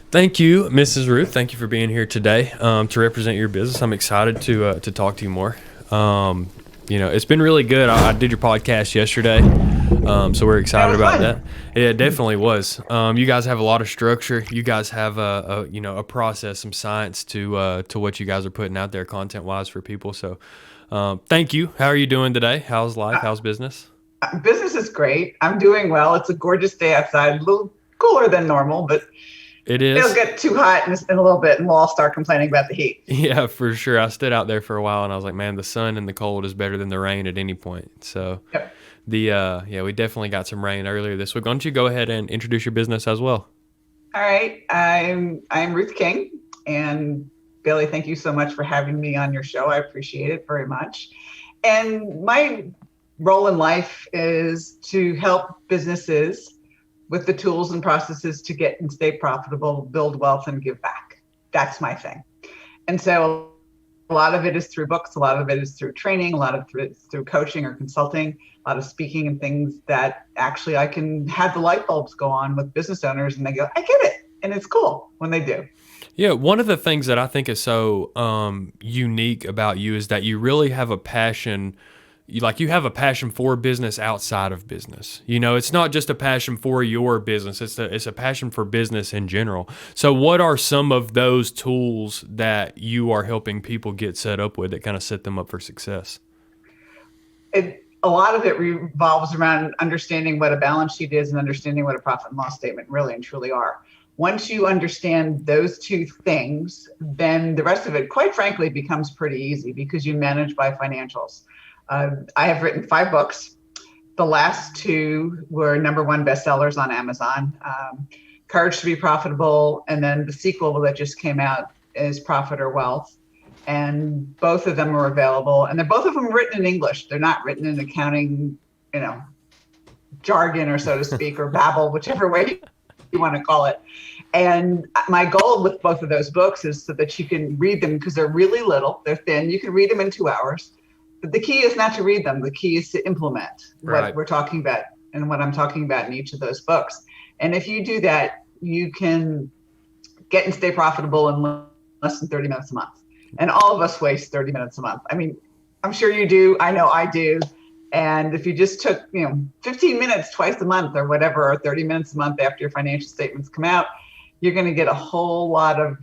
Thank you, Mrs. Ruth. Thank you for being here today to represent your business. I'm excited to talk to you more. It's been really good. I did your podcast yesterday, so we're That excited was about fun. that. Yeah, it definitely was. You guys have a lot of structure. You guys have a process, some science to what you guys are putting out there, content wise for people. So, thank you. How are you doing today? How's life? Uh, How's business? Business is great. I'm doing well. It's a gorgeous day outside, a little cooler than normal, but It it'll is. get too hot in a little bit and we'll all start complaining about the heat. Yeah, for sure. I stood out there for a while and I was like, man, the sun and the cold is better than the rain at any point. So Yep. we definitely got some rain earlier this week. Why don't you go ahead and introduce your business as well? All right. I'm Ruth King, and Billy, thank you so much for having me on your show. I appreciate it very much. And my role in life is to help businesses with the tools and processes to get and stay profitable, build wealth, and give back. That's my thing. And so a lot of it is through books, a lot of it is through training, a lot of it is through coaching or consulting, a lot of speaking and things that actually I can have the light bulbs go on with business owners and they go, I get it. And it's cool when they do. Yeah, one of the things that I think is so unique about you is that you really have a passion. You have a passion for business outside of business. It's not just a passion for your business. It's a passion for business in general. So what are some of those tools that you are helping people get set up with that kind of set them up for success? A lot of it revolves around understanding what a balance sheet is and understanding what a profit and loss statement really and truly are. Once you understand those two things, then the rest of it, quite frankly, becomes pretty easy because you manage by financials. I have written 5 books. The last two were #1 bestsellers on Amazon. Courage to be Profitable, and then the sequel that just came out is Profit or Wealth. And both of them are available, and they're both of them written in English. They're not written in accounting, you know, jargon or so to speak, or babble, whichever way you want to call it. And my goal with both of those books is so that you can read them because they're really little, they're thin. You can read them in 2 hours. But the key is not to read them. The key is to implement what Right. we're talking about and what I'm talking about in each of those books. And if you do that, you can get and stay profitable in less than 30 minutes a month. And all of us waste 30 minutes a month. I mean, I'm sure you do. I know I do. And if you just took, 15 minutes twice a month or whatever, or 30 minutes a month after your financial statements come out, you're going to get a whole lot of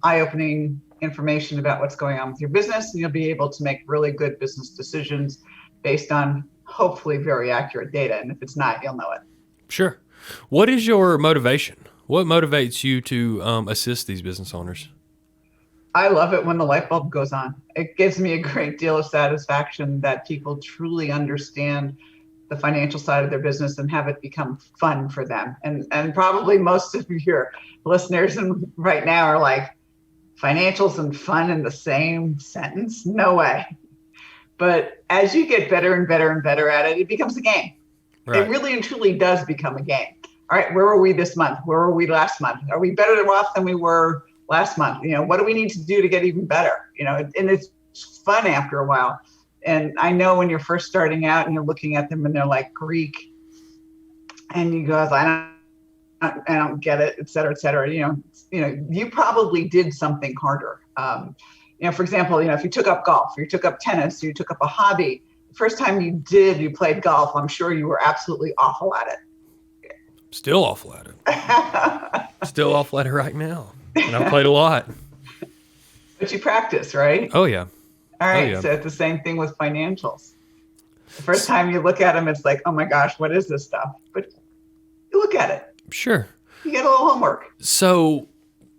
eye-opening information about what's going on with your business. And you'll be able to make really good business decisions based on hopefully very accurate data. And if it's not, you'll know it. Sure. What is your motivation? What motivates you to assist these business owners? I love it when the light bulb goes on. It gives me a great deal of satisfaction that people truly understand the financial side of their business and have it become fun for them. And probably most of your listeners right now are like, financials and fun in the same sentence? No way. But as you get better and better and better at it, it becomes a game. It Right. really and truly does become a game. All right, where were we this month? Where were we last month? Are we better off than we were last month? What do we need to do to get even better? And it's fun after a while. And I know when you're first starting out and you're looking at them and they're like Greek, and you go, I don't get it, et cetera, et cetera. You probably did something harder. For example, if you took up golf, or you took up tennis, or you took up a hobby, the first time you played golf, I'm sure you were absolutely awful at Still awful at it. it. Still awful at it right now. And I've played a lot. But you practice, right? Oh yeah. All Oh right. yeah. So it's the same thing with financials. The first time you look at them, it's like, oh my gosh, what is this stuff? But you look at it, Sure. you get a little homework. So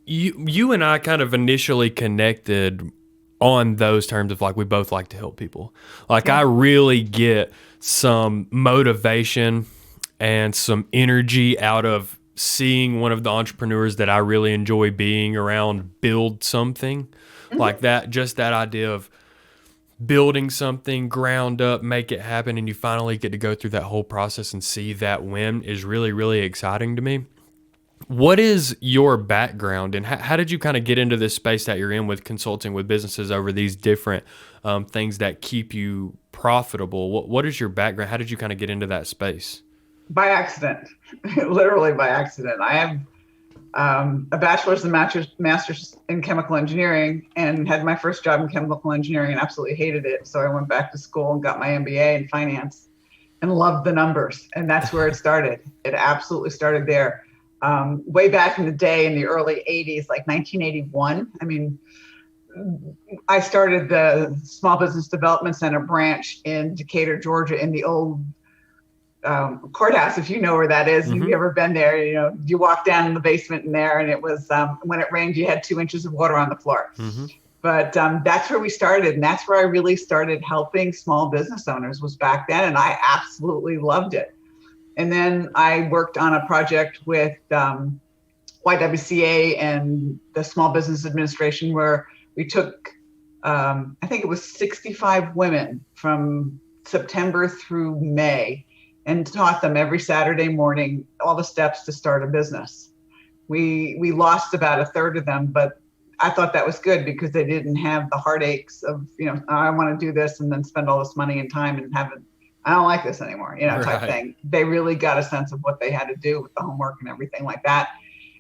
you and I kind of initially connected on those terms of like we both like to help people. Like I Yeah. really get some motivation and some energy out of seeing one of the entrepreneurs that I really enjoy being around build something like Mm-hmm. that. Just that idea of building something ground up, make it happen, and you finally get to go through that whole process and see that win is really, really exciting to me. What is your background and how did you kind of get into this space that you're in with consulting with businesses over these different things that keep you profitable? What is your background? How did you kind of get into that space? By accident, literally by accident. a bachelor's and master's in chemical engineering, and had my first job in chemical engineering and absolutely hated it. So I went back to school and got my MBA in finance and loved the numbers. And that's where it started. It absolutely started there. Way back in the day, in the early 80s, like 1981. I mean, I started the Small Business Development Center branch in Decatur, Georgia, in the old courthouse. If you know where that is, Mm-hmm. if you've ever been there, you walk down in the basement in there, and it was when it rained, you had 2 inches of water on the floor. Mm-hmm. But that's where we started, and that's where I really started helping small business owners, was back then, and I absolutely loved it. And then I worked on a project with YWCA and the Small Business Administration, where we took, I think it was 65 women from September through May, and taught them every Saturday morning all the steps to start a business. We lost about a third of them, but I thought that was good because they didn't have the heartaches of, I want to do this and then spend all this money and time and I don't like this anymore, type thing. They really got a sense of what they had to do with the homework and everything like that.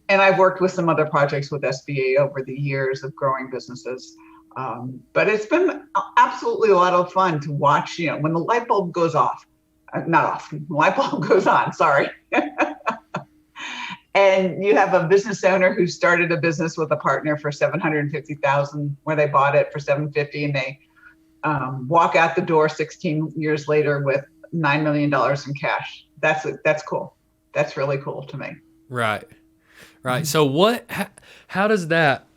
And I've worked with some other projects with SBA over the years of growing businesses. But it's been absolutely a lot of fun to watch, when the light bulb goes off, not off, the light bulb goes on, sorry. And you have a business owner who started a business with a partner for $750,000, where they bought it for $750,000, and they walk out the door 16 years later with $9 million in cash. That's cool. That's really cool to me. Right. So how does that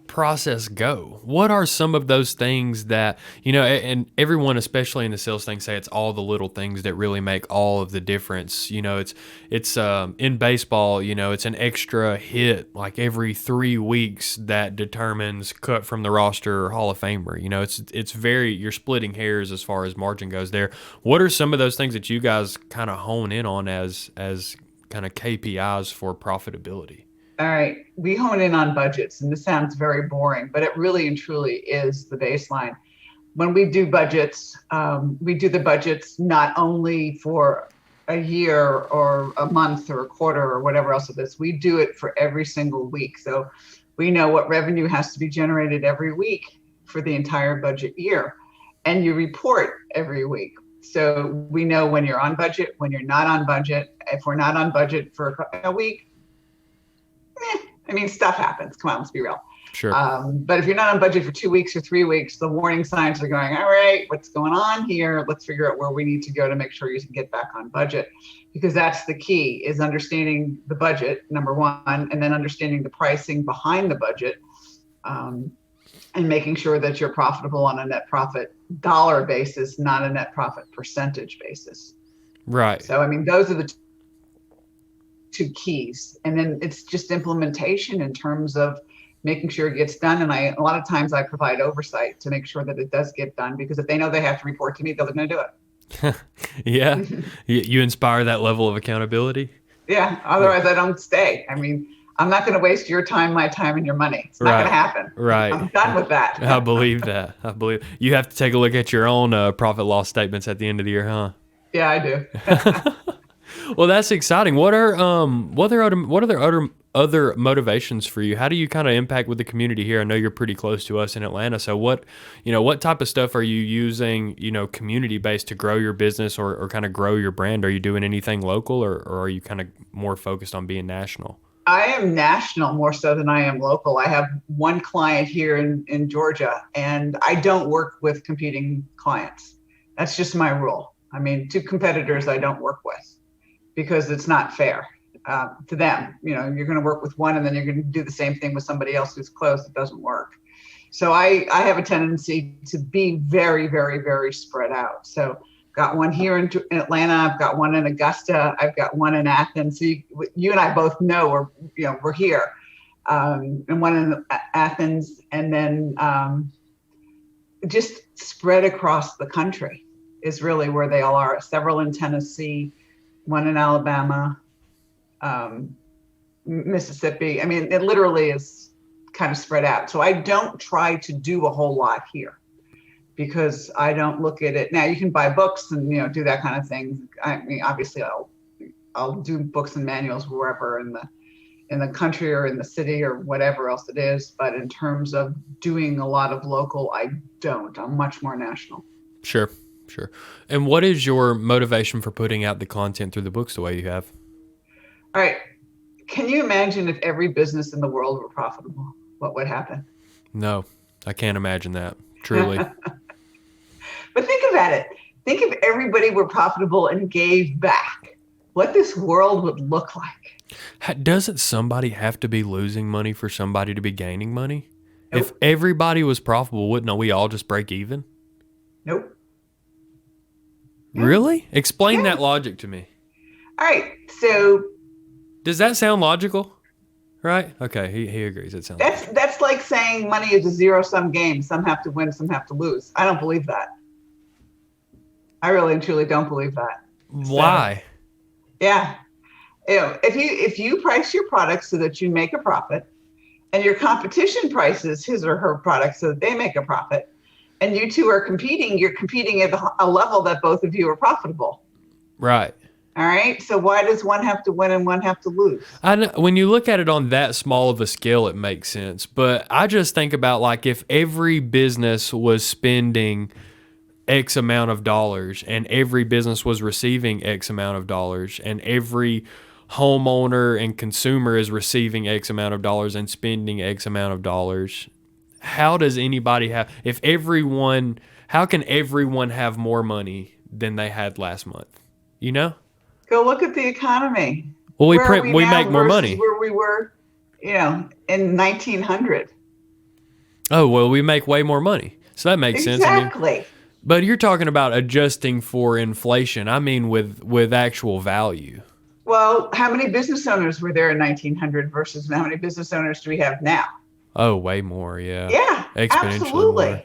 process go? What are some of those things that, and everyone, especially in the sales thing, say it's all the little things that really make all of the difference. It's in baseball, it's an extra hit like every 3 weeks that determines cut from the roster or Hall of Famer. It's very, you're splitting hairs as far as margin goes there. What are some of those things that you guys kind of hone in on as kind of KPIs for profitability? All right, we hone in on budgets, and this sounds very boring, but it really and truly is the baseline. When we do budgets, we do the budgets not only for a year or a month or a quarter or whatever else it is. We do it for every single week. So we know what revenue has to be generated every week for the entire budget year, and you report every week. So we know when you're on budget, when you're not on budget. If we're not on budget for a week, stuff happens. Come on, let's be real. Sure. But if you're not on budget for 2 weeks or 3 weeks, the warning signs are going, all right, what's going on here? Let's figure out where we need to go to make sure you can get back on budget. Because that's the key, is understanding the budget, number one, and then understanding the pricing behind the budget, and making sure that you're profitable on a net profit dollar basis, not a net profit percentage basis. Right. So, those are the two keys. And then it's just implementation in terms of making sure it gets done. And a lot of times I provide oversight to make sure that it does get done, because if they know they have to report to me, they're going to do it. Yeah. You inspire that level of accountability. Yeah. Otherwise I don't stay. I'm not going to waste your time, my time, and your money. It's not going to happen. Right. I'm done with that. I believe that. You have to take a look at your own profit loss statements at the end of the year, huh? Yeah, I do. Well, that's exciting. What are other motivations for you? How do you kind of impact with the community here? I know you're pretty close to us in Atlanta. So what type of stuff are you using, community based to grow your business or kind of grow your brand? Are you doing anything local or are you kind of more focused on being national? I am national more so than I am local. I have one client here in Georgia, and I don't work with competing clients. That's just my rule. 2 competitors I don't work with, because it's not fair to them. You're going to work with one and then you're going to do the same thing with somebody else who's close. It doesn't work. So I have a tendency to be very, very, very spread out. So got one here in Atlanta. I've got one in Augusta. I've got one in Athens. So you and I both know we're here. And one in Athens, and then just spread across the country is really where they all are. Several in Tennessee, one in Alabama, Mississippi. It literally is kind of spread out. So I don't try to do a whole lot here, because I don't look at it. Now you can buy books and, do that kind of thing. Obviously I'll do books and manuals wherever in the country or in the city or whatever else it is. But in terms of doing a lot of local, I don't. I'm much more national. Sure, sure. And what is your motivation for putting out the content through the books the way you have? All right. Can you imagine if every business in the world were profitable? What would happen? No, I can't imagine that. Truly. But think about it. Think if everybody were profitable and gave back, what this world would look like. Doesn't somebody have to be losing money for somebody to be gaining money? Nope. If everybody was profitable, wouldn't we all just break even? Nope. Really? Explain Yeah. that logic to me. All right. So Does that sound logical? Right? Okay, he agrees. It sounds logical. that's like saying money is a zero-sum game. Some have to win, some have to lose. I don't believe that. I really and truly don't believe that. Why? Yeah. If you price your product so that you make a profit, and your competition prices his or her product so that they make a profit, and you two are competing, you're competing at a level that both of you are profitable. Right. All right. So why does one have to win and one have to lose? I know, when you look at it on that small of a scale, it makes sense. But I just think about like if every business was spending X amount of dollars and every business was receiving X amount of dollars and every homeowner and consumer is receiving X amount of dollars and spending X amount of dollars, how does anybody have, how can everyone have more money than they had last month? You know? Go look at the economy. Well, Where are we now make more versus money. where we were, in 1900. Oh, well, we make way more money. So that makes sense. I mean, Exactly. but you're talking about adjusting for inflation. I mean, with actual value. Well, how many business owners were there in 1900 versus how many business owners do we have now? Oh, way more. Yeah. Yeah, Exponentially absolutely. more.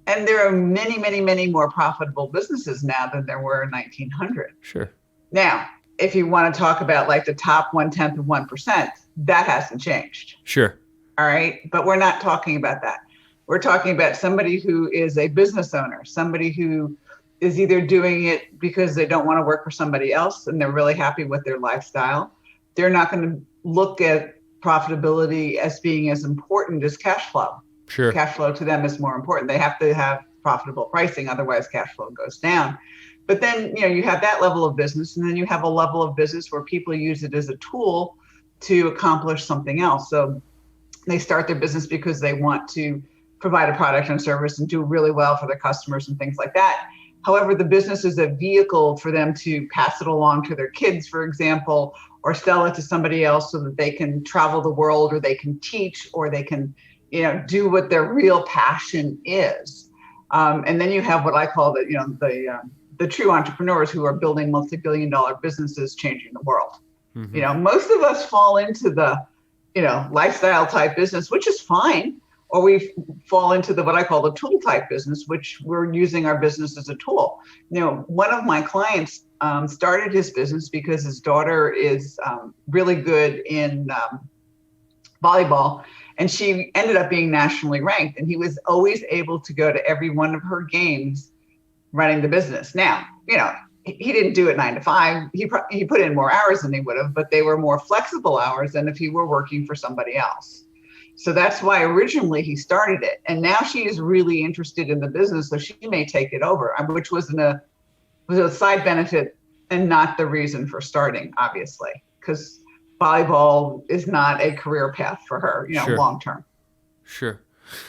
And there are many, many, many more profitable businesses now than there were in 1900. Sure. Now, if you want to talk about like the top 1/10 of 1%, that hasn't changed. Sure. All right. But we're not talking about that. We're talking about somebody who is a business owner, somebody who is either doing it because they don't want to work for somebody else and they're really happy with their lifestyle. They're not going to look at profitability as being as important as cash flow. Sure. Cash flow to them is more important. They have to have profitable pricing, otherwise cash flow goes down. But then, you have that level of business, and then you have a level of business where people use it as a tool to accomplish something else. So they start their business because they want to provide a product and service and do really well for their customers and things like that. However, the business is a vehicle for them to pass it along to their kids, for example, or sell it to somebody else so that they can travel the world, or they can teach, or they can, do what their real passion is. And then you have what I call the true entrepreneurs who are building multi-billion-dollar businesses, changing the world. Mm-hmm. Most of us fall into the, lifestyle type business, which is fine. Or we fall into what I call the tool type business, which we're using our business as a tool. One of my clients started his business because his daughter is really good in volleyball, and she ended up being nationally ranked. And he was always able to go to every one of her games running the business. Now, he didn't do it 9 to 5. He put in more hours than he would have, but they were more flexible hours than if he were working for somebody else. So that's why originally he started it. And now she is really interested in the business, so she may take it over, which was a side benefit and not the reason for starting, obviously, because volleyball is not a career path for her, Sure. long term. Sure.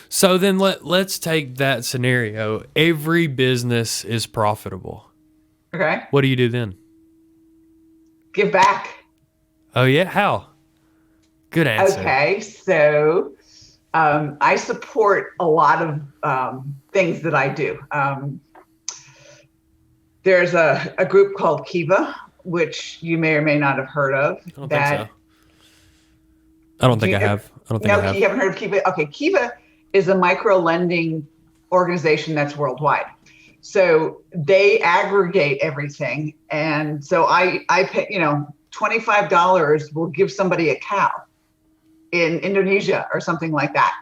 So then let's take that scenario. Every business is profitable. Okay. What do you do then? Give back. Oh, yeah? How? Good answer. Okay. So I support a lot of things that I do. There's a group called Kiva, which you may or may not have heard of. I don't think so. I don't think I have. I don't think I have. You haven't heard of Kiva? Okay. Kiva is a micro lending organization that's worldwide. So they aggregate everything. And so I pay, $25 will give somebody a cow in Indonesia or something like that.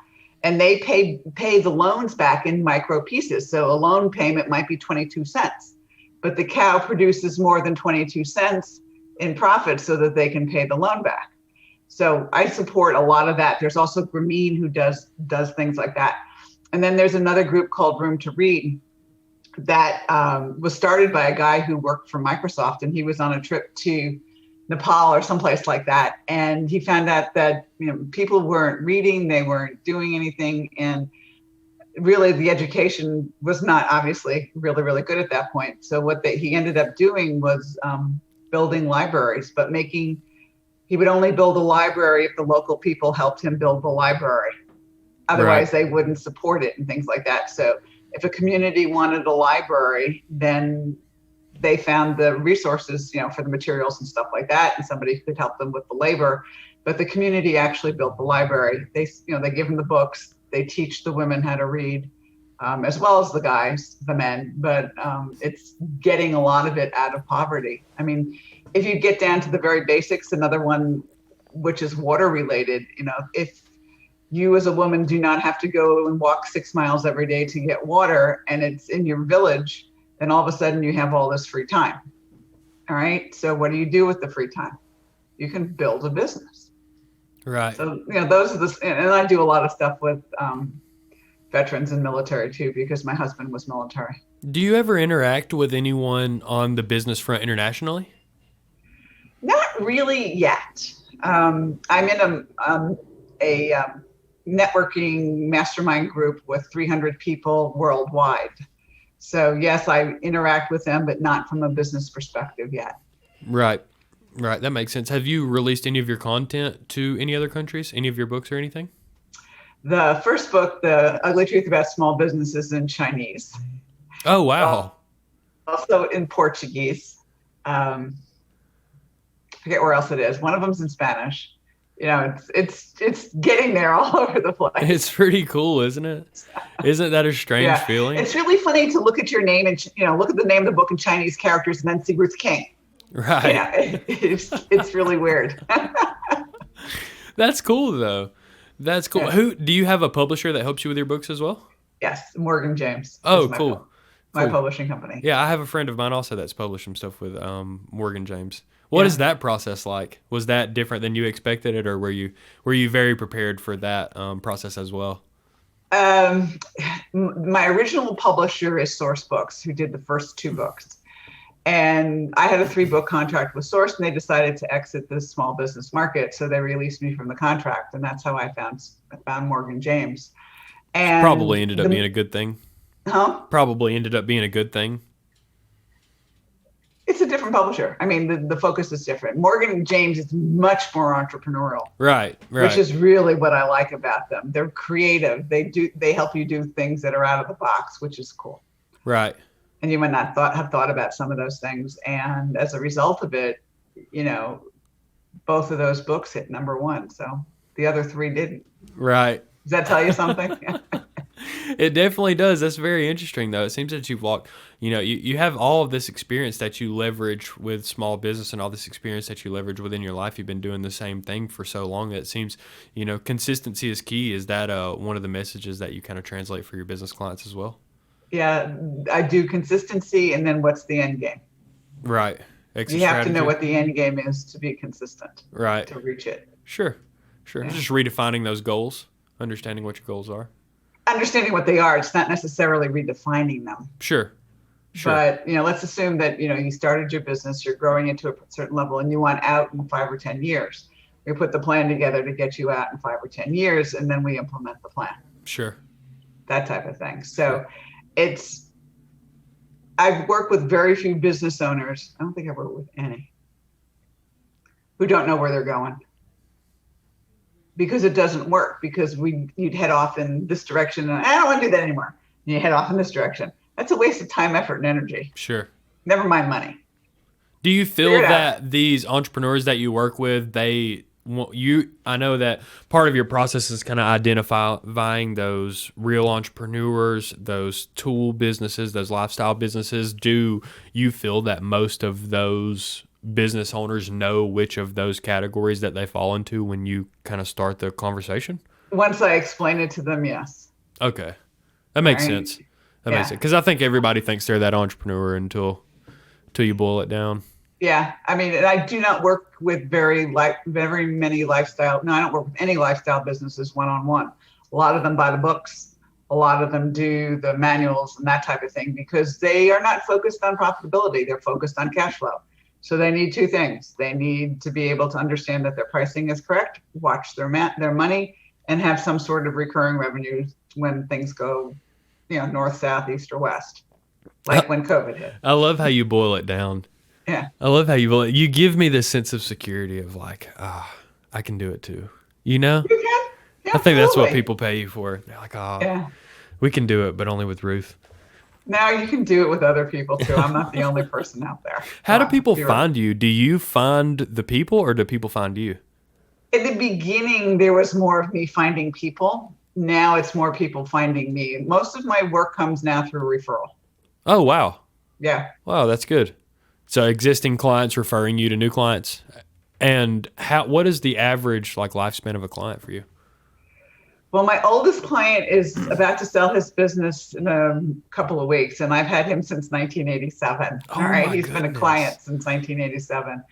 And they pay the loans back in micro pieces. So a loan payment might be 22 cents, but the cow produces more than 22 cents in profit so that they can pay the loan back. So I support a lot of that. There's also Grameen who does things like that. And then there's another group called Room to Read that was started by a guy who worked for Microsoft, and he was on a trip to Nepal or someplace like that. And he found out that, people weren't reading, they weren't doing anything. And really the education was not obviously really, really good at that point. So what he ended up doing was building libraries, but he would only build a library if the local people helped him build the library. Otherwise, They wouldn't support it and things like that. So if a community wanted a library, then they found the resources, for the materials and stuff like that, and somebody could help them with the labor. But the community actually built the library. They give them the books. They teach the women how to read, as well as the men. But it's getting a lot of it out of poverty. I mean, if you get down to the very basics, another one, which is water related, if you as a woman do not have to go and walk 6 miles every day to get water, and it's in your village, then all of a sudden you have all this free time. All right. So what do you do with the free time? You can build a business. Right. So, those are and I do a lot of stuff with veterans and military too, because my husband was military. Do you ever interact with anyone on the business front internationally? Not really yet. I'm in a networking mastermind group with 300 people worldwide. So yes, I interact with them, but not from a business perspective yet. Right. That makes sense. Have you released any of your content to any other countries, any of your books or anything? The first book, The Ugly Truth About Small Business, is in Chinese. Oh, wow. Also in Portuguese. Forget where else it is. One of them's in Spanish. It's getting there all over the place. It's pretty cool, isn't it? Isn't that a strange feeling? It's really funny to look at your name and look at the name of the book in Chinese characters and then see Ruth King. Right. It's really weird. That's cool though. That's cool. Yeah. Who do you have a publisher that helps you with your books as well? Yes, Morgan James. Oh, cool. My publishing company. Yeah, I have a friend of mine also that's published some stuff with Morgan James. What is that process like? Was that different than you expected it, or were you very prepared for that process as well? My original publisher is Source Books, who did the first 2 books. And I had a 3-book contract with Source, and they decided to exit the small business market. So they released me from the contract. And that's how I found Morgan James. And probably ended up being a good thing. Huh? Probably ended up being a good thing. It's a different publisher. I mean, the focus is different. Morgan James is much more entrepreneurial. Right. Which is really what I like about them. They're creative. They help you do things that are out of the box, which is cool. Right. And you might not have thought about some of those things. And as a result of it, both of those books hit number 1. So the other 3 didn't. Right. Does that tell you something? It definitely does. That's very interesting, though. It seems that you've walked, you have all of this experience that you leverage with small business and all this experience that you leverage within your life. You've been doing the same thing for so long that it seems, consistency is key. Is that one of the messages that you kind of translate for your business clients as well? Yeah, I do consistency, and then what's the end game? Right. You have to know what the end game is to be consistent. Right. To reach it. Sure. Yeah. Just redefining those goals, understanding what your goals are. Understanding what they are. It's not necessarily redefining them. Sure. But, let's assume that, you started your business, you're growing into a certain level, and you want out in 5 or 10 years. We put the plan together to get you out in 5 or 10 years, and then we implement the plan. Sure. That type of thing. So I've worked with very few business owners. I don't think I've worked with any who don't know where they're going, because it doesn't work, because you'd head off in this direction and I don't want to do that anymore. And you head off in this direction. That's a waste of time, effort, and energy. Sure. Never mind money. Do you feel that these entrepreneurs that you work with, I know that part of your process is kind of identifying those real entrepreneurs, those tool businesses, those lifestyle businesses. Do you feel that most of those business owners know which of those categories that they fall into when you kind of start the conversation? Once I explain it to them, yes. Okay. That makes sense. That makes sense. Because I think everybody thinks they're that entrepreneur until you boil it down. Yeah. I mean, and I do not work with very many lifestyle. No, I don't work with any lifestyle businesses one-on-one. A lot of them buy the books. A lot of them do the manuals and that type of thing because they are not focused on profitability. They're focused on cash flow. So they need two things. They need to be able to understand that their pricing is correct, watch their money, and have some sort of recurring revenue when things go, north, south, east, or west, like when COVID hit. I love how you boil it down. Yeah. I love how you boil it. You give me this sense of security of like, I can do it too. You know? You can. Yeah, I think that's what absolutely. people pay you for. They're like, Yeah. we can do it, but only with Ruth. Now you can do it with other people too. I'm not the only person out there. How do people find you? Do you find the people or do people find you? In the beginning, there was more of me finding people. Now it's more people finding me. Most of my work comes now through referral. Oh, wow. Yeah. Wow, that's good. So existing clients referring you to new clients. And what is the average lifespan of a client for you? Well, my oldest client is about to sell his business in a couple of weeks, and I've had him since 1987. Oh, all right, my he's been a goodness. client since 1987,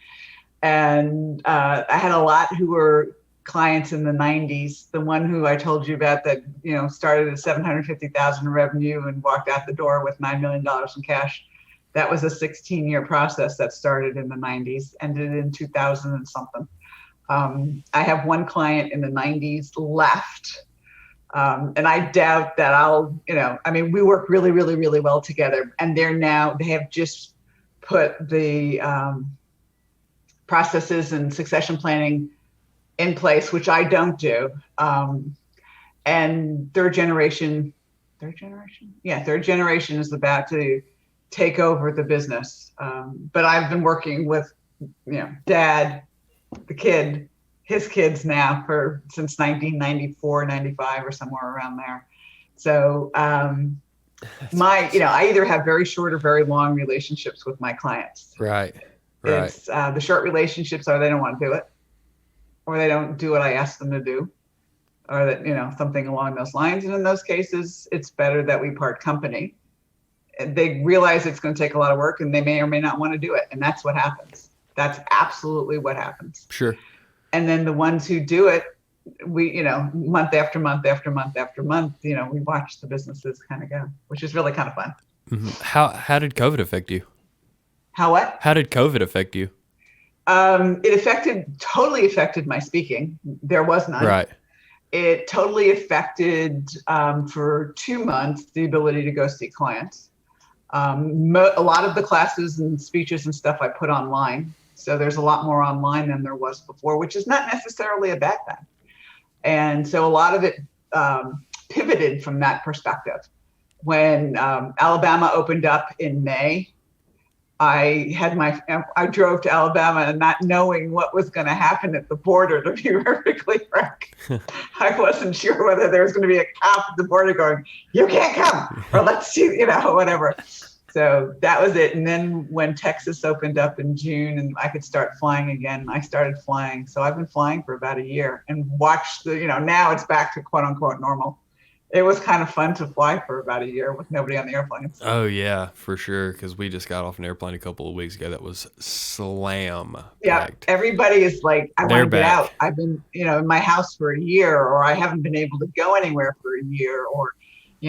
and I had a lot who were clients in the 90s. The one who I told you about that started at 750,000 in revenue and walked out the door with $9 million in cash. That was a 16-year process that started in the 90s, ended in 2000 and something. I have one client in the 90s left. And I doubt that we work really, really, really well together. And they have just put the processes and succession planning in place, which I don't do. And third generation is about to take over the business. But I've been working with, Dad, the kid, his kids now since 1994, 95 or somewhere around there. So I either have very short or very long relationships with my clients. Right. It's the short relationships are they don't want to do it, or they don't do what I ask them to do, or that, something along those lines. And in those cases, it's better that we part company. They realize it's going to take a lot of work and they may or may not want to do it. And that's what happens. That's absolutely what happens. Sure. And then the ones who do it, we, month after month after month after month, we watch the businesses kind of go, which is really kind of fun. Mm-hmm. How did COVID affect you? How what? How did COVID affect you? It totally affected my speaking. There was none. Right. It totally affected, for 2 months, the ability to go see clients. A lot of the classes and speeches and stuff I put online. So there's a lot more online than there was before, which is not necessarily a bad thing. And so a lot of it pivoted from that perspective. When Alabama opened up in May, I drove to Alabama and not knowing what was going to happen at the border, to be perfectly frank. I wasn't sure whether there was going to be a cop at the border going, "You can't come," or "Let's see," whatever. So that was it. And then when Texas opened up in June and I could start flying again, I started flying. So I've been flying for about a year and watched now it's back to quote unquote normal. It was kind of fun to fly for about a year with nobody on the airplanes. Oh, yeah, for sure. Because we just got off an airplane a couple of weeks ago that was slam packed. Yeah, everybody is like, I want to get out. I've been, in my house for a year, or I haven't been able to go anywhere for a year, or,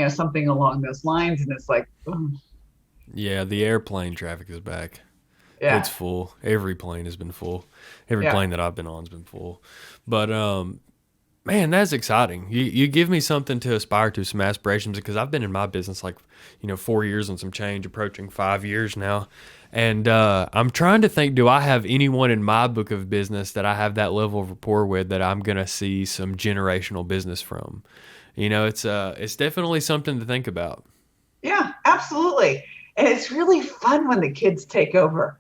something along those lines. And it's like, ugh. Yeah, the airplane traffic is back. Yeah. It's full. Every plane has been full. Every plane that I've been on has been full. But, man, that's exciting. You give me something to aspire to, some aspirations, because I've been in my business 4 years and some change, approaching 5 years now. And I'm trying to think, do I have anyone in my book of business that I have that level of rapport with that I'm going to see some generational business from? It's definitely something to think about. Yeah, absolutely. And it's really fun when the kids take over,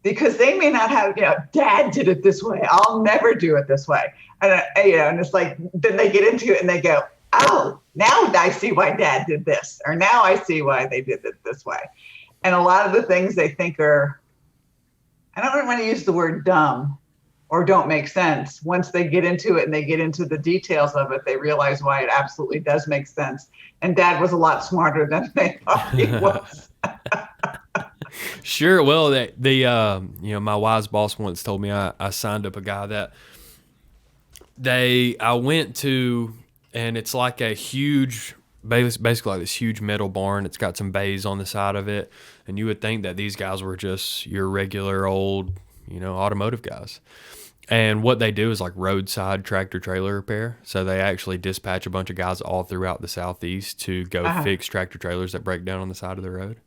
because they may not have, Dad did it this way. I'll never do it this way. And, and it's like, then they get into it and they go, oh, now I see why Dad did this, or now I see why they did it this way. And a lot of the things they think are, I don't want to use the word dumb or don't make sense. Once they get into it and they get into the details of it, they realize why it absolutely does make sense. And Dad was a lot smarter than they thought he was. Sure. Well, my wise boss once told me I signed up a guy that I went to, and it's like a huge, basically like this huge metal barn. It's got some bays on the side of it, and you would think that these guys were just your regular old, automotive guys. And what they do is like roadside tractor trailer repair. So they actually dispatch a bunch of guys all throughout the Southeast to go fix tractor trailers that break down on the side of the road.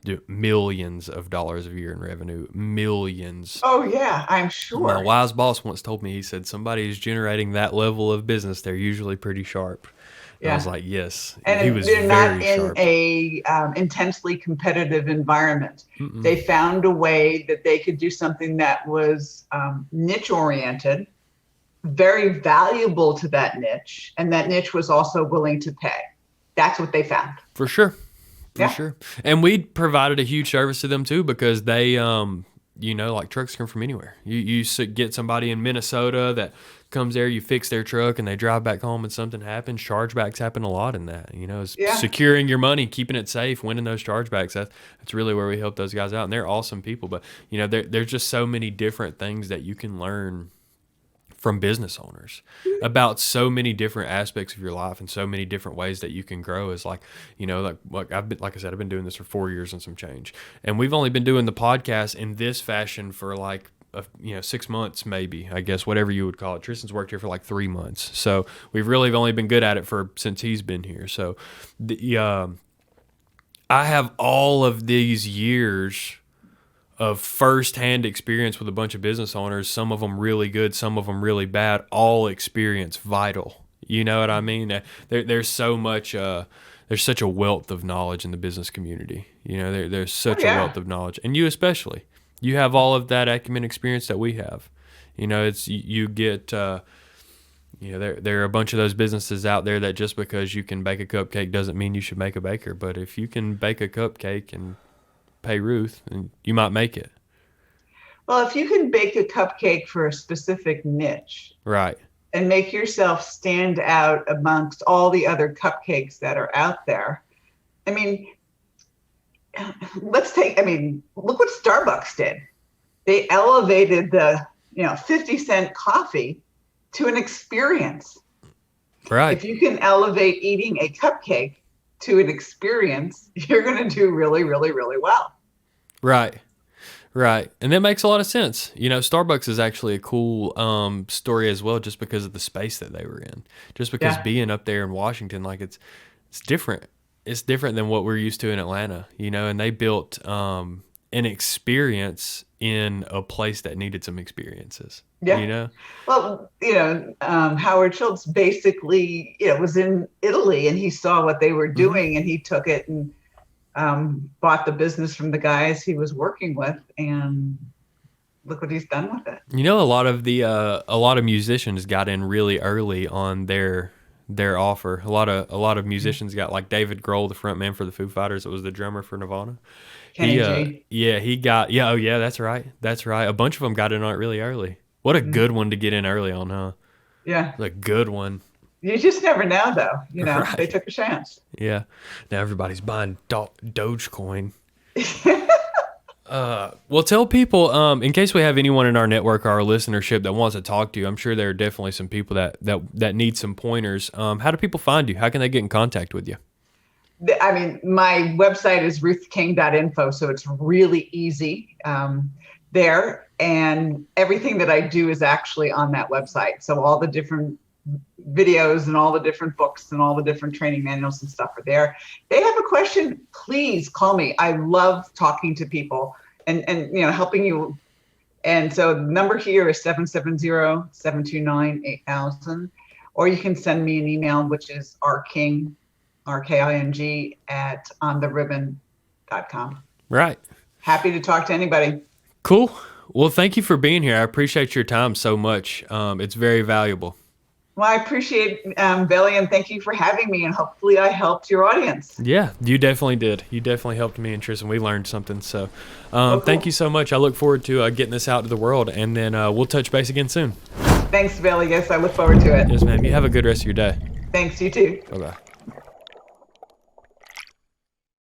Do millions of dollars a year in revenue, millions. Oh yeah, I'm My sure. wise boss once told me, he said, somebody who's generating that level of business, they're usually pretty sharp. And I was Yeah. like, yes. He And was they're not very in sharp. a intensely competitive environment. Mm-mm. They found a way that they could do something that was niche oriented, very valuable to that niche, and that niche was also willing to pay. That's what they found. For sure. For Yeah. sure. And we provided a huge service to them too, because they, like trucks come from anywhere. You get somebody in Minnesota that comes there, you fix their truck, and they drive back home and something happens. Chargebacks happen a lot in that. Is Yeah. securing your money, keeping it safe, winning those chargebacks. That's really where we help those guys out, and they're awesome people. But there's just so many different things that you can learn from business owners about so many different aspects of your life and so many different ways that you can grow. Is like like I said, I've been doing this for 4 years and some change, and we've only been doing the podcast in this fashion for like 6 months, maybe, I guess, whatever you would call it. Tristan's worked here for like 3 months, so we've really only been good at it since he's been here. So I have all of these years of first-hand experience with a bunch of business owners, some of them really good, some of them really bad, all experience vital. You know what I mean? There's so much, there's such a wealth of knowledge in the business community. There's such a wealth of knowledge, and you especially. You have all of that acumen experience that we have. It's you get, there are a bunch of those businesses out there that just because you can bake a cupcake doesn't mean you should make a baker. But if you can bake a cupcake and pay Ruth, and you might make it. Well, if you can bake a cupcake for a specific niche, Right. and make yourself stand out amongst all the other cupcakes that are out there. I mean, look what Starbucks did. They elevated the, 50-cent coffee to an experience. Right. If you can elevate eating a cupcake to an experience, you're going to do really, really, really well. Right. Right. And that makes a lot of sense. Starbucks is actually a cool story as well, just because of the space that they were in. Just because being up there in Washington, like it's different. It's different than what we're used to in Atlanta, and they built an experience in a place that needed some experiences. Yeah. Well, Howard Schultz basically, was in Italy, and he saw what they were doing, and he took it and bought the business from the guys he was working with, and look what he's done with it. A lot of musicians got in really early on their offer. A lot of musicians got, like David Grohl, the front man for the Foo Fighters, that was the drummer for Nirvana. Kenny G. That's right. A bunch of them got in on it really early. What a good one to get in early on, huh? Yeah. A good one. You just never know, though. Right. They took a chance. Yeah. Now everybody's buying Dogecoin. Well, tell people, in case we have anyone in our network or our listenership that wants to talk to you, I'm sure there are definitely some people that need some pointers. How do people find you? How can they get in contact with you? My website is ruthking.info, so it's really easy there. And everything that I do is actually on that website. So all the different videos and all the different books and all the different training manuals and stuff are there. They have a question, please call me. I love talking to people and helping you. And so the number here is 770-729-8000, or you can send me an email, which is rking, RKING at onthe-ribbon.com. Right. Happy to talk to anybody. Cool. Well, thank you for being here. I appreciate your time so much. It's very valuable. Well, I appreciate Billy, and thank you for having me, and hopefully I helped your audience. Yeah, you definitely did. You definitely helped me and Tristan. We learned something. So Cool. Thank you so much. I look forward to getting this out to the world, and then we'll touch base again soon. Thanks, Billy. Yes, I look forward to it. Yes, ma'am. You have a good rest of your day. Thanks, you too. Bye-bye.